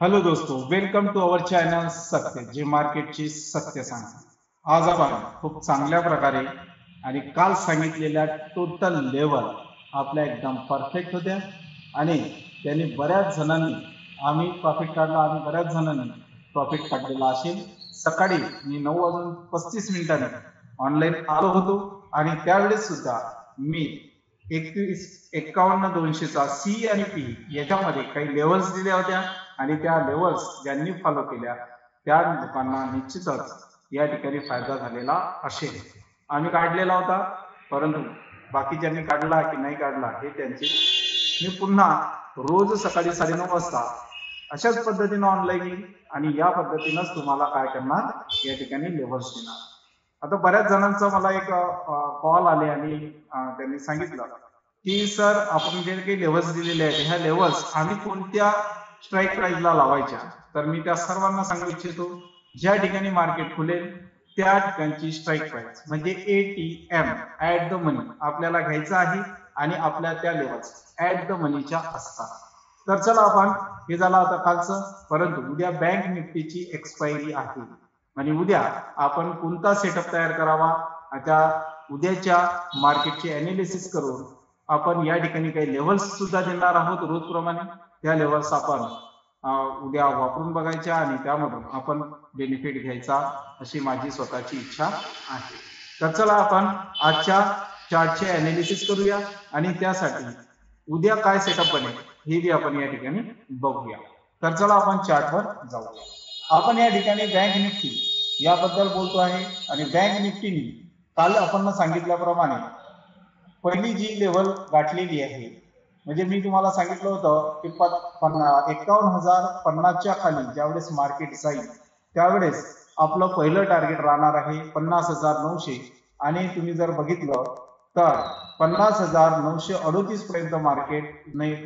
Hello दोस्तों, welcome to our channel सत्य, जे मार्केटची सत्य सांगते. आज आपण खूप चांगल्या प्रकारे आणि काल सांगितलेल्या टोटल लेवल आपल्या एकदम परफेक्ट होत्या आणि त्यांनी बऱ्याच जणांनी आम्ही प्रॉफिट काढला आणि बऱ्याच जणांनी प्रॉफिट काढलेला असेल. सकाळी मी 9:35 ऑनलाईन आलो होतो आणि त्यावेळेस सुद्धा मी 21-51-200चा सी आणि पी याच्यामध्ये काही लेवल्स दिल्या होत्या आणि त्या लेवल्स ज्यांनी फॉलो केल्या त्या लोकांना निश्चितच या ठिकाणी फायदा झालेला असेल. आम्ही काढलेला होता, परंतु बाकीच्यांनी काढला की नाही काढला हे त्यांचे. मी पुन्हा रोज सकाळी 9:30 वाजता अशाच पद्धतीने ऑनलाईन येईल आणि या पद्धतीनंच तुम्हाला काय करणार, या ठिकाणी लेवल्स देणार. आता बऱ्याच जणांचा मला एक कॉल आले आणि त्यांनी सांगितलं की सर, आपण जे काही लेवल्स दिलेले आहेत ह्या लेवल्स आम्ही कोणत्या स्ट्राईक प्राइसला लावायच्या. तर मी त्या सर्वांना सांगू इच्छितो, ज्या ठिकाणी मार्केट खुलेल त्या ठिकाणची स्ट्राईक प्राइस म्हणजे ATM ऍट द मनी आपल्याला घ्यायचं आहे आणि आपल्या त्या लेवल्स ऍट द मनीच्या असतात. तर चला, आपण हे झालं आता कालचं, परंतु उद्या बँक निफ्टीची एक्सपायरी आहे आणि उद्या आपण कोणता सेटअप तयार करावा, आता उद्याच्या मार्केटचे अनालिसिस करून आपण या ठिकाणी काही लेवल्स सुद्धा देणार आहोत रोजप्रमाणे. त्या लेवल्स आपण उद्या वापरून बघायच्या आणि त्यामधून आपण बेनिफिट घ्यायचा अशी माझी स्वतःची इच्छा आहे. तर चला, आपण आजच्या चार्टचे अनालिसिस करूया आणि त्यासाठी उद्या काय सेटअप बनेल हे बी आपण या ठिकाणी बघूया. तर चला, आपण चार्टवर जाऊया. आपण या ठिकाणी बँक निफ्टी याबद्दल बोलतो आहे आणि बँक निफ्टीने काल आपण सांगितल्याप्रमाणे पहिली जी लेवल गाठलेली आहे, म्हणजे मी तुम्हाला सांगितलं होतं की 51,050च्या खाली ज्यावेळेस मार्केट जाईल त्यावेळेस आपलं पहिलं टार्गेट राहणार आहे 50,900 आणि तुम्ही जर बघितलं तर 50,938 पर्यंत मार्केट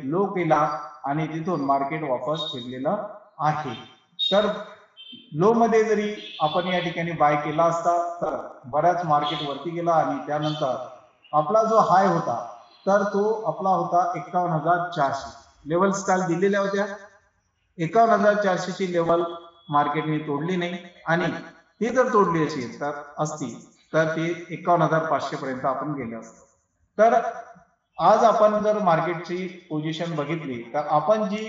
लो केला आणि तिथून मार्केट वापस फिरलेलं आहे. तर लो मध्ये जरी आपण या ठिकाणी बाय केला असता तर बऱ्याच मार्केट वरती गेला आणि त्यानंतर आपला जो हाय होता तर तो आपला होता 51,400. लेवल्स काल दिलेल्या होत्या. 51,400 ची लेवल मार्केटने तोडली नाही आणि ती जर तोडली असेल तर तर ते 51,500 पर्यंत आपण गेलो असतो. तर आज आपण जर मार्केटची पोझिशन बघितली तर आपण जी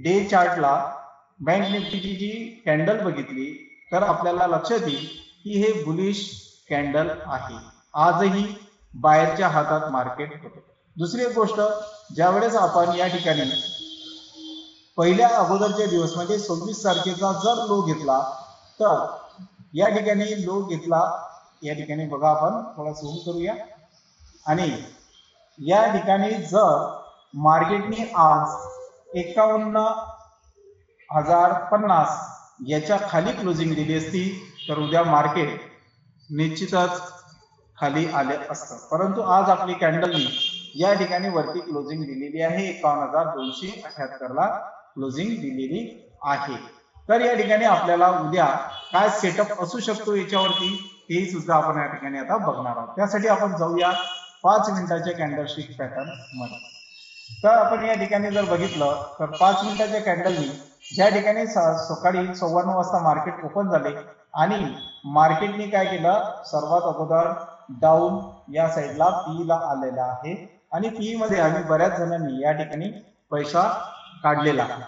डे चार्टला बँक निफ्टीची जी कॅन्डल बघितली तर आपल्याला लक्षात येईल की हे बुलिश कॅन्डल आहे. आजही बाहेरच्या हातात मार्केट होतं. दुसरी एक गोष्ट, ज्यावेळेस आपण या ठिकाणी पहिल्या अगोदरचे दिवस म्हणजे 26 तारखेचा जर लो घेतला तर या ठिकाणी लो घेतला, या ठिकाणी बघा आपण थोडा झूम करूया आणि या ठिकाणी जर मार्केटने आज 51,050 याच्या खाली क्लोजिंग दिली असती तर उद्या मार्केट निश्चितच खाली आले असतं. परंतु आज आपली कॅन्डलनी या ठिकाणी वरती क्लोजिंग दिलेली आहे, 51,278 ला क्लोजिंग दिलेली आहे. तर या ठिकाणी आपल्याला उद्या काय सेटअप असू शकतो याच्यावरती ते सुद्धा आपण या ठिकाणी आता बघणार आहोत. त्यासाठी आपण जाऊया 5 मिनिटाच्या कॅन्डलस्टिक पॅटर्न मध्ये. तर आपण या ठिकाणी जर बघितलं तर 5 मिनिटाच्या कॅन्डलनी ज्या ठिकाणी सकाळी 9:15 वाजता मार्केट ओपन झाले आणि मार्केटने काय केलं, सर्वात अगोदर डाऊन या साईडला पी ला आलेला आहे आणि पी मध्ये आम्ही बऱ्याच जणांनी या ठिकाणी पैसा काढलेला आहे.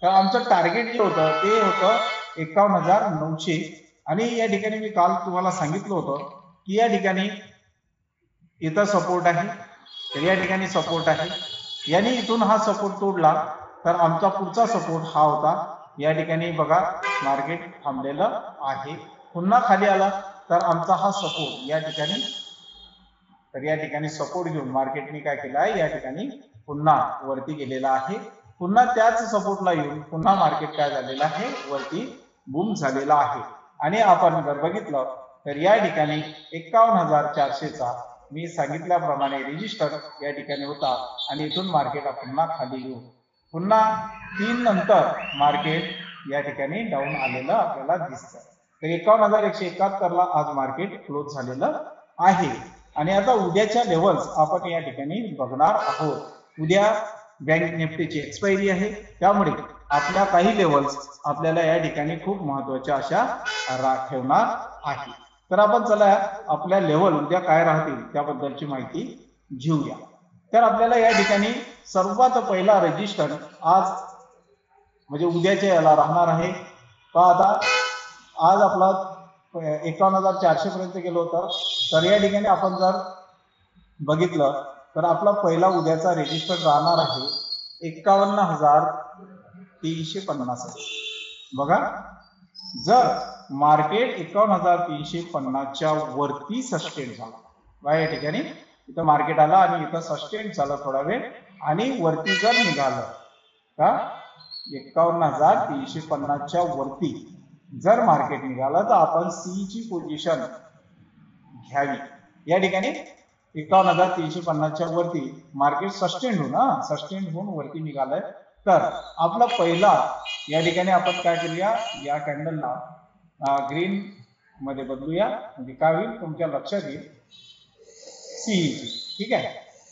तर आमचं टार्गेट जे होतं ते होतं 51,900 आणि या ठिकाणी मी काल तुम्हाला सांगितलं होतं की या ठिकाणी इथं सपोर्ट आहे, तर या ठिकाणी सपोर्ट आहे. याने इथून हा सपोर्ट तोडला तर आमचा पुढचा सपोर्ट हा होता. या ठिकाणी बघा मार्केट थांबलेलं आहे. पुन्हा खाली आला तर आमचा हा सपोर्ट या ठिकाणी, तर या ठिकाणी सपोर्ट घेऊन मार्केटने काय केलं आहे, या ठिकाणी पुन्हा वरती गेलेला आहे. पुन्हा त्याच सपोर्टला येऊन पुन्हा मार्केट काय झालेलं आहे, वरती बूम झालेला आहे. आणि आपण जर बघितलं तर या ठिकाणी 51,400चा मी सांगितल्याप्रमाणे रेजिस्टर या ठिकाणी होता आणि इथून मार्केट पुन्हा खाली येऊन पुन्हा 3 नंतर मार्केट या ठिकाणी डाऊन आलेलं आपल्याला दिसतं. तर 51,171 ला आज मार्केट क्लोज झालेलं आहे. आणि आता उद्याच्या लेवल्स आपण या ठिकाणी बघणार आहोत. उद्या बँक निफ्टीची एक्सपायरी आहे, त्यामुळे आपल्या काही लेवल्स आपल्याला या ठिकाणी खूप महत्वाच्या अशा ठेवणार आहे. तर आपण चला आपल्या लेवल उद्या काय राहतील त्याबद्दलची माहिती घेऊया. तर आपल्याला या ठिकाणी सर्वात पहिला रजिस्टर आज म्हणजे उद्याच्या याला राहणार आहे. पहा आता आज आपला 51,400 पर्यंत गेलो होतं. तर या ठिकाणी आपण जर बघितलं तर आपला पहिला उद्याचा रजिस्टर राहणार आहे 51,350. बघा, जर मार्केट 51,350च्या वरती सस्टेन झालं, बघा या ठिकाणी इथं मार्केट आला आणि इथं सस्टेन झालं थोडा वेळ आणि वरती जर निघालं का 51,350च्या वरती जर मार्केट निघालं तर आपण सी ची पोझिशन घ्यावी. या ठिकाणी 51,350च्या वरती मार्केट सस्टेन होऊन वरती निघालंय. तर आपला पहिला या ठिकाणी आपण काय करूया, या कॅन्डलला ग्रीन मध्ये बदलूया. म्हणजे काय होईल तुमच्या लक्षात येईल सीईची. ठीक आहे.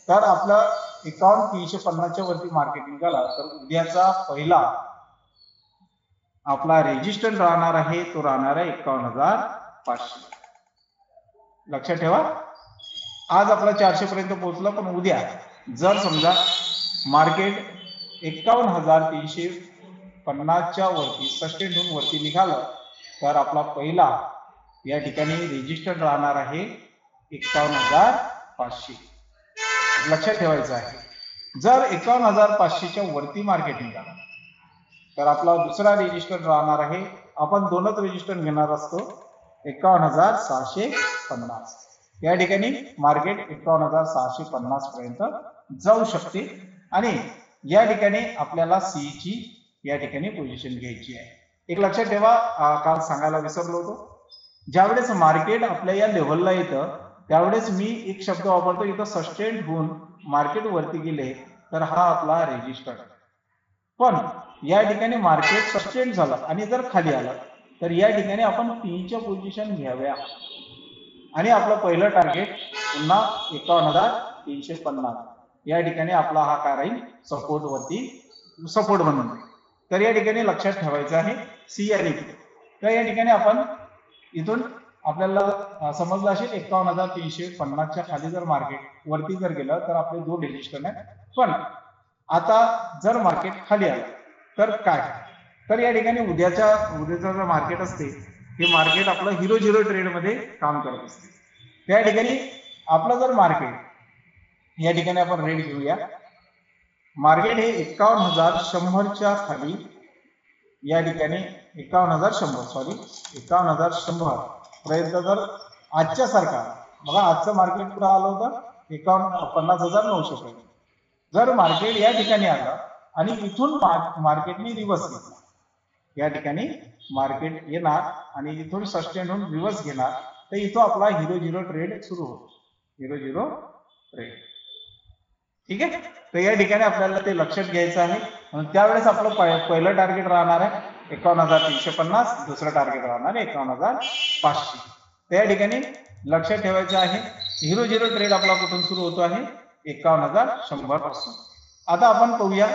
तर आपलं 51,350च्या वरती मार्केट निघाला तर उद्याचा पहिला आपला रेजिस्टन्स राहणार आहे, तो राहणार आहे 51,500. लक्षात ठेवा, आज आपला 400 पर्यंत पोहोचला, पण उद्या जर समजा मार्केट 51,350च्या वरती सस्टेन होऊन वरती निघालं तर आपला पहिला या ठिकाणी रेजिस्टर राहणार आहे 51,500. लक्षात ठेवायचं आहे. जर 51,500च्या वरती मार्केट निघाला तर आपला दुसरा रेजिस्टर राहणार आहे, आपण दोनच रेजिस्टर घेणार असतो, 51,650. या ठिकाणी मार्केट 51,650 पर्यंत जाऊ शकते आणि या ठिकाणी आपल्याला सी ची या ठिकाणी पोझिशन घ्यायची आहे. एक लक्षात ठेवा, काल सांगायला विसरलो होतो, ज्यावेळेस मार्केट आपल्या या लेव्हलला येतं त्यावेळेस मी एक शब्द वापरतो, इथं सस्टेन होऊन मार्केट वरती गेले तर हा आपला रेजिस्टर. पण या ठिकाणी मार्केट सस्टेन झालं आणि जर खाली आलं तर या ठिकाणी आपण पीच्या पोझिशन घ्याव्या आणि आपलं पहिलं टार्गेट पुन्हा 51,350. या ठिकाणी आपला हा काय राहील, सपोर्ट म्हणून. तर या ठिकाणी लक्षात ठेवायचं आहे सी आणि पी. तर या ठिकाणी आपण इथून आपल्याला समजलं असेल 51,350च्या खाली जर मार्केट वरती जर गेलं तर आपले दोन रेजिस्टर आहेत. पण आता जर मार्केट खाली आलं तर काय, तर या ठिकाणी उद्याचं जर मार्केट असते, हे मार्केट आपलं 0-0 ट्रेड मध्ये काम करत असते. त्या ठिकाणी आपलं जर मार्केट या ठिकाणी आपण रेट घेऊया, मार्केट हे 51,100च्या खाली या ठिकाणी 51,100 पर्यंत जर आजच्या सारखा, बघा आजचं मार्केट कुठं आलं होतं 50,900 पर्यंत. जर मार्केट या ठिकाणी आलं आणि इथून मार्केटने रिव्हर्स घेतला, या ठिकाणी मार्केट येणार आणि इथून सस्टेन होऊन रिव्हर्स घेणार, तर इथं आपला 0-0 ट्रेड सुरू होतो. 0-0 ट्रेड. ठीक आहे. तर या ठिकाणी आपल्याला ते लक्षात घ्यायचं आहे. त्यावेळेस आपलं पहिलं टार्गेट राहणार आहे 51,350, दुसरं टार्गेट राहणार आहे 51,500. तर या ठिकाणी लक्षात ठेवायचं आहे 0-0 ट्रेड आपला कुठून सुरू होतो आहे 51,100 पासून. आता आपण पाहूया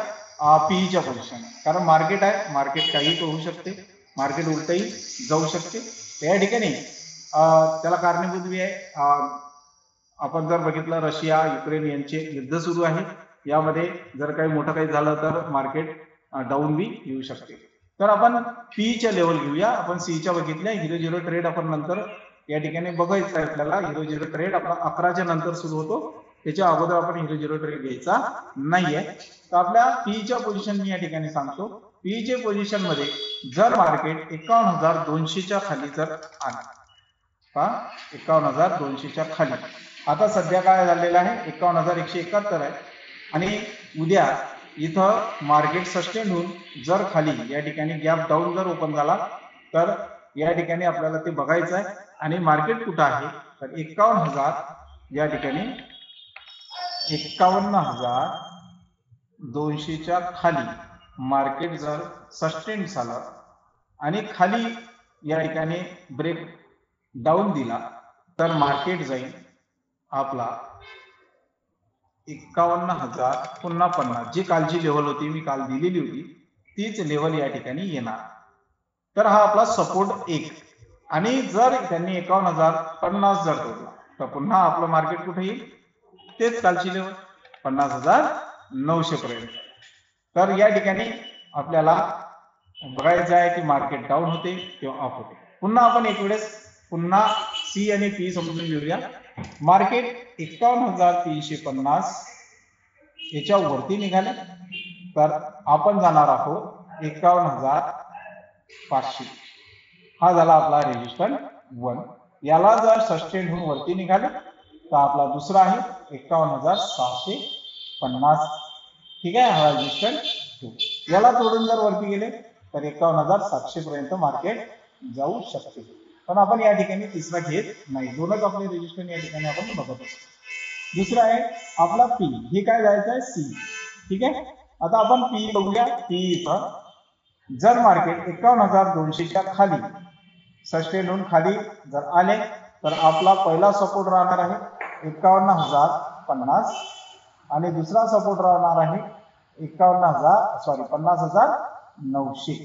पीईच्या पोझिशन, कारण मार्केट आहे, मार्केट काही होऊ शकते, मार्केट उलटही जाऊ शकते. तर या ठिकाणी त्याला कारणीभूत आहे, आपण जर बघितलं रशिया युक्रेन यांचे युद्ध सुरू आहे, यामध्ये जर काही मोठं काही झालं तर मार्केट डाऊन बी येऊ शकते. तर आपण पीच्या लेवल घेऊया. आपण सीच्या बघितल्या 0-0 ट्रेड आपण नंतर या ठिकाणी बघायचं आहे आपल्याला. 0-0 ट्रेड आपला 11च्या नंतर सुरू होतो, त्याच्या अगोदर आपण 0-0 ट्रेड घ्यायचा नाहीये. तर आपल्या पीच्या पोझिशन मी या ठिकाणी सांगतो. पीच्या पोझिशन मध्ये जर मार्केट 51,200च्या खाली जर आलं, 51,200च्या खाली, आता सध्या काय झालेलं आहे 51,171 आहे आणि उद्या इथं मार्केट सस्टेन होऊन जर खाली या ठिकाणी गॅप डाऊन जर ओपन झाला तर या ठिकाणी आपल्याला ते बघायचं आहे. आणि मार्केट कुठं आहे तर 51,000 या ठिकाणी 51,200च्या खाली मार्केट जर सस्टेन झालं आणि खाली या ठिकाणी ब्रेक डाऊन दिला तर मार्केट जाईल आपला 51,000 पुन्हा 50, जी कालची लेवल होती मी काल दिलेली होती तीच लेवल या ठिकाणी येणार. तर हा आपला सपोर्ट 1. आणि जर त्यांनी 51,050 जर तोडला तर पुन्हा आपलं मार्केट कुठे येईल, तेच कालची लेवल 50,900 पर्यंत. तर या ठिकाणी आपल्याला बघायचं आहे की मार्केट डाऊन होते किंवा अप होते. पुन्हा आपण एक वेळेस पुन्हा सी आणि पी समजून घेऊया. मार्केट 51,350 याच्या वरती निघाले तर आपण जाणार आहोत 51,500. हा झाला आपला रेजिस्टन्स 1. याला जर सस्टेन होऊन वरती निघाले तर आपला दुसरा आहे 51,650. ठीक आहे, हा रेजिस्टन्स 2. याला तोडून जर वरती गेले तर 51,700 पर्यंत मार्केट जाऊ शकते. पण आपण या ठिकाणी तिसरा घेत नाही. दोनच आपले रेजिस्टन्स या ठिकाणी आपण बघत असतो. दुसरा आहे आपला पी. हे काय जायचं आहे सी. ठीक आहे, आता आपण पी बघूया. पी इथं जर मार्केट 51,200च्या खाली सस्टेन होऊन खाली जर आले तर आपला पहिला सपोर्ट राहणार आहे 51,050 आणि दुसरा सपोर्ट राहणार आहे 50,900.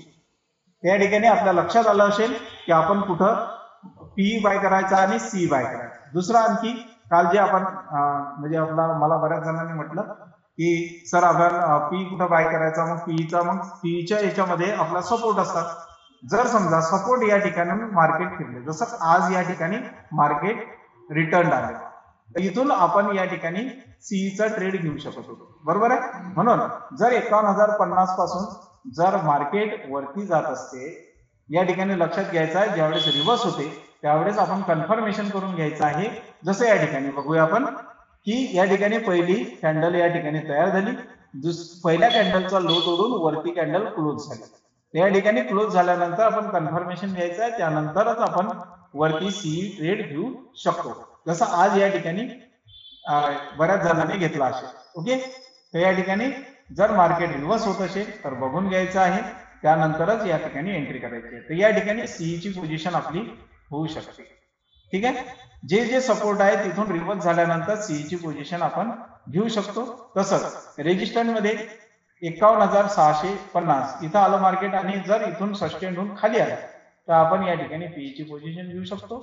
त्या ठिकाणी आपल्या लक्षात आलं असेल की आपण कुठं पी बाय करायचा आणि सी बाय करायचा. दुसरा आणखी काल जे आपण म्हणजे मला बऱ्याच जणांनी म्हटलं की सर आपण पी कुठं बाय करायचा, मग पीच्या याच्यामध्ये आपला सपोर्ट असतात. जर समजा सपोर्ट या ठिकाणी मार्केट फिरले, जसं आज या ठिकाणी मार्केट रिटर्न आले, तर इथून आपण या ठिकाणी सीईचा ट्रेड घेऊ शकत होतो. बरोबर आहे. म्हणून जर 51,050 पासून जर मार्केट वरती जात असते, या ठिकाणी लक्षात घ्यायचं आहे ज्यावेळेस रिव्हर्स होते त्यावेळेस आपण कन्फर्मेशन करून घ्यायचं आहे. जसं या ठिकाणी बघूया आपण की या ठिकाणी पहिली कॅन्डल या ठिकाणी तयार झाली, पहिल्या कॅन्डलचा लो तोडून वरती कॅन्डल क्लोज झाली. या ठिकाणी क्लोज झाल्यानंतर आपण कन्फर्मेशन घ्यायचं आहे, त्यानंतरच आपण वरती सीई ट्रेड घेऊ शकतो. जसं आज या ठिकाणी बऱ्याच जणांनी घेतला असेल. ओके, तर या ठिकाणी जर मार्केट रिव्हर्स होत असेल तर बघून घ्यायचं आहे, त्यानंतरच या ठिकाणी एंट्री करायची आहे. तर या ठिकाणी सीईची पोझिशन आपली होऊ शकते. ठीक आहे, जे जे सपोर्ट आहे तिथून रिव्हर्स झाल्यानंतर सीईची पोझिशन आपण घेऊ शकतो. तसंच रेजिस्टन्स मध्ये 51,650 इथं आलं मार्केट आणि जर इथून सस्टेन होऊन खाली आलं तर आपण या ठिकाणी पीईची पोझिशन घेऊ शकतो.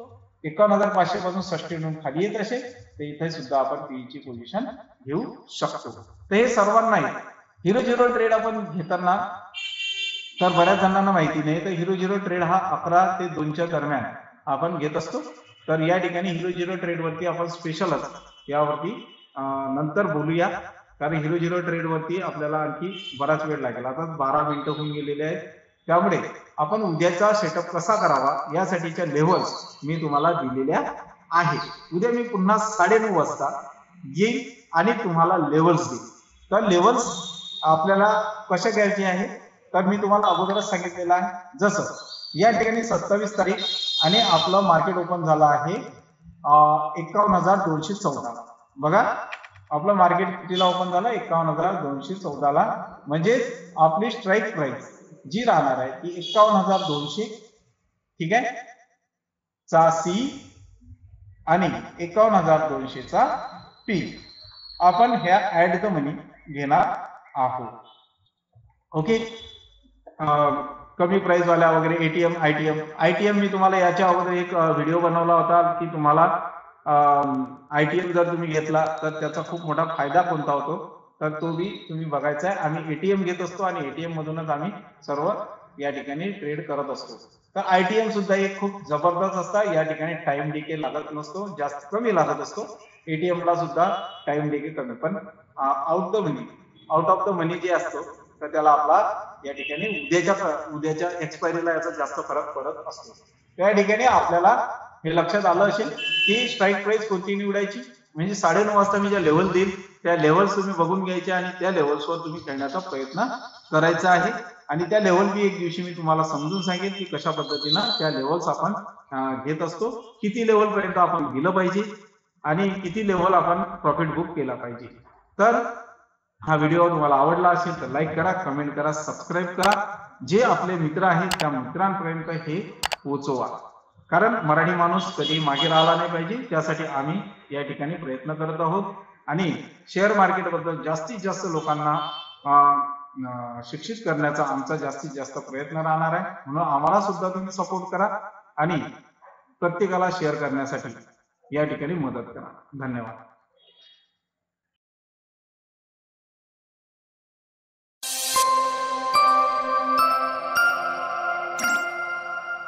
51,500 पासून सस्टेन होऊन खाली येत असेल तर इथे सुद्धा आपण पीईची पोझिशन घेऊ शकतो. तर हे सर्वांना हिरो झिरो ट्रेड आपण घेताना तर बऱ्याच जणांना माहिती नाही, तर हिरो झिरो ट्रेड हा 11 ते 2च्या दरम्यान आपण घेत असतो. तर या ठिकाणी हिरो झिरो ट्रेड वरती आपण स्पेशलच यावरती नंतर बोलूया, कारण हिरो झिरो ट्रेड वरती आपल्याला आणखी बराच वेळ लागेल. आता 12 मिनिटं होऊन गेलेले आहेत, त्यामुळे आपण उद्याचा सेटअप कसा करावा यासाठीच्या लेव्हल्स मी तुम्हाला दिलेल्या आहेत. उद्या मी पुन्हा 9:30 वाजता येईल आणि तुम्हाला लेव्हल्स देईल. तर लेव्हल्स आपल्याला कशा घ्यायचे आहे तर मी तुम्हाला अगोदरच सांगितलेलं आहे. जसं या ठिकाणी 27 तारीख आणि आपलं मार्केट ओपन झालं आहे 51,214. बघा आपलं मार्केट कितीला ओपन झालं, 51,214 ला. म्हणजे आपली स्ट्राईक प्राइस जी राहणार आहे ती 51,200. ठीक आहे, चा सी आणि 51,200 चा पी आपण ह्या ऍड द मनी घेणार आहोत. ओके, कमी प्राइस वाल्या वगैरे आयटीएम मी तुम्हाला याच्या अगोदर एक व्हिडिओ बनवला होता की तुम्हाला आयटीएम जर तुम्ही घेतला तर त्याचा खूप मोठा फायदा कोणता होतो, तर तो बी तुम्ही बघायचा आहे. आम्ही एटीएम घेत असतो आणि एटीएम मधूनच आम्ही सर्व या ठिकाणी ट्रेड करत असतो. तर आयटीएम सुद्धा एक खूप जबरदस्त असतात. या ठिकाणी टाइम डिके लागत नसतो, जास्त कमी लागत असतो. एटीएम ला सुद्धा टाइम डिके कमी, पण आउट ऑफ द मनी जे असतो तर त्याला आपला या ठिकाणी उद्याच्या एक्सपायरीला याचा जास्त फरक पडत असतो. त्या ठिकाणी आपल्याला हे लक्षात आलं असेल की स्ट्राईक प्राइस कोणती निवडायची, म्हणजे 9:30 वाजता मी ज्या लेवल देईल त्या लेवल्स तुम्ही बघून घ्यायचे आणि त्या लेवल्सवर तुम्ही खेळण्याचा प्रयत्न करायचा आहे. आणि त्या लेवल बी एक दिवशी मी तुम्हाला समजून सांगेन की कशा पद्धतीनं त्या लेवल्स आपण घेत असतो, किती लेवल पर्यंत आपण गेलं पाहिजे आणि किती लेवल आपण प्रॉफिट बुक केला पाहिजे. तर हा व्हिडिओ तुम्हाला आवडला असेल तर लाईक करा, कमेंट करा, सबस्क्राईब करा. जे आपले मित्र आहेत त्या मित्रांपर्यंत हे पोहोचवा, कारण मराठी माणूस कधी मागे राहिला नाही पाहिजे, त्यासाठी आम्ही या ठिकाणी प्रयत्न करत आहोत. आणि शेअर मार्केट बद्दल जास्तीत जास्त लोकांना शिक्षित करण्याचा आमचा जास्तीत जास्त प्रयत्न राहणार आहे. म्हणून आम्हाला सुद्धा तुम्ही सपोर्ट करा आणि प्रत्येकाला शेअर करण्यासाठी या ठिकाणी मदत करा. धन्यवाद.